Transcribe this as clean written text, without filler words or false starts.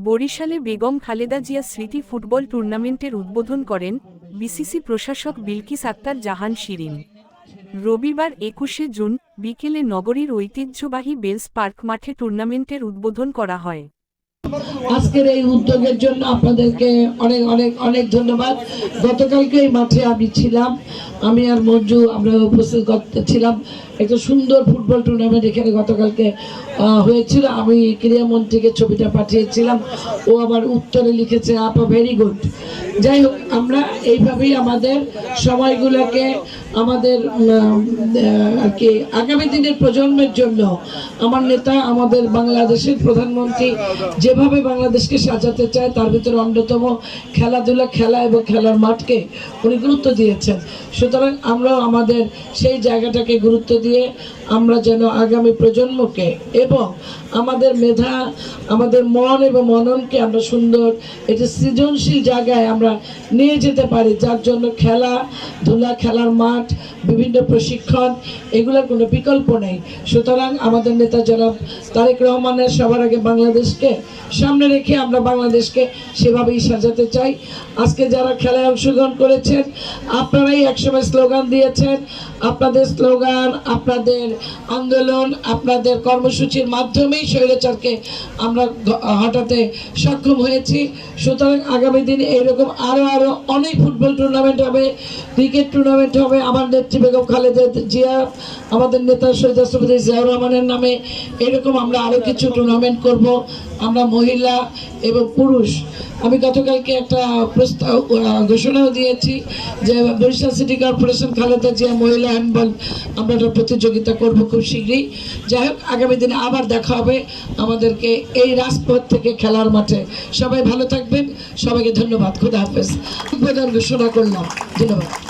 বরিশালে বেগম খালেদা জিয়া স্মৃতি ফুটবল টুর্নামেন্টের উদ্বোধন করেন বিসিসি প্রশাসক বিলকিস আক্তার জাহান শিরিন। রবিবার ২১শে জুন বিকেলে নগরীর ঐতিহ্যবাহী বেলস পার্ক মাঠে টুর্নামেন্টের উদ্বোধন করা হয়। আজকের এই উদ্যোগের জন্য আপনাদেরকে অনেক অনেক অনেক ধন্যবাদ। গতকালকে এই মাঠে আমি ছিলাম, আমি আর মঞ্জু আমরা উপস্থিত ছিলাম। একটা সুন্দর ফুটবল টুর্নামেন্ট এখানে গতকালকে হয়েছিল। আমি ক্রীড়ামন্ত্রীকে ছবিটা পাঠিয়েছিলাম, ও আবার উত্তরে লিখেছে আপা ভেরি গুড। যাই হোক, আমরা এইভাবেই আমাদের সময়গুলোকে আমাদের আর কি আগামী দিনের প্রজন্মের জন্য আমার নেতা আমাদের বাংলাদেশের প্রধানমন্ত্রী যেভাবে বাংলাদেশকে সাজাতে চায় তার ভিতরে অন্যতম খেলাধুলা, খেলা এবং খেলার মাঠকে উনি গুরুত্ব দিয়েছেন। সুতরাং আমরাও আমাদের সেই জায়গাটাকে গুরুত্ব দিয়ে আমরা যেন আগামী প্রজন্মকে এবং আমাদের মেধা, আমাদের মন এবং মননকে আমরা সুন্দর একটি সৃজনশীল জায়গায় আমরা নিয়ে যেতে পারি, যার জন্য খেলাধুলা, খেলার মাঠ, বিভিন্ন প্রশিক্ষণ এগুলোর কোনো বিকল্প নেই। সুতরাং আমাদের নেতা জনাব তারেক রহমানের সবার আগে বাংলাদেশকে সামনে রেখে আমরা বাংলাদেশকে সেভাবেই সাজাতে চাই। আজকে যারা খেলায় অংশগ্রহণ করেছেন, আপনারাই একসময় স্লোগান দিয়েছেন। আপনাদের স্লোগান, আপনাদের আন্দোলন, আপনাদের কর্মসূচির মাধ্যমেই স্বৈরাচারকে আমরা হটাতে সক্ষম হয়েছি। সুতরাং আগামী দিনে এইরকম আরও অনেক ফুটবল টুর্নামেন্ট হবে, ক্রিকেট টুর্নামেন্ট হবে। আমার নেত্রী বেগম খালেদা জিয়া, আমাদের নেতা শহীদ রাষ্ট্রপতি জিয়াউর রহমানের নামে এরকম আমরা আরও কিছু টুর্নামেন্ট করব। আমরা মহিলা এবং পুরুষ, আমি গতকালকে একটা প্রস্তাব ঘোষণাও দিয়েছি যে বরিশাল সিটি কর্পোরেশন খালেদা জিয়া মহিলা হ্যান্ডবল আমরা একটা প্রতিযোগিতা করব খুব শীঘ্রই। যাই হোক, আগামী দিনে আবার দেখা হবে আমাদেরকে এই রাজপথ থেকে খেলার মাঠে। সবাই ভালো থাকবেন, সবাইকে ধন্যবাদ। খুদা হাফেজ। উদ্বোধন ঘোষণা করলাম। ধন্যবাদ।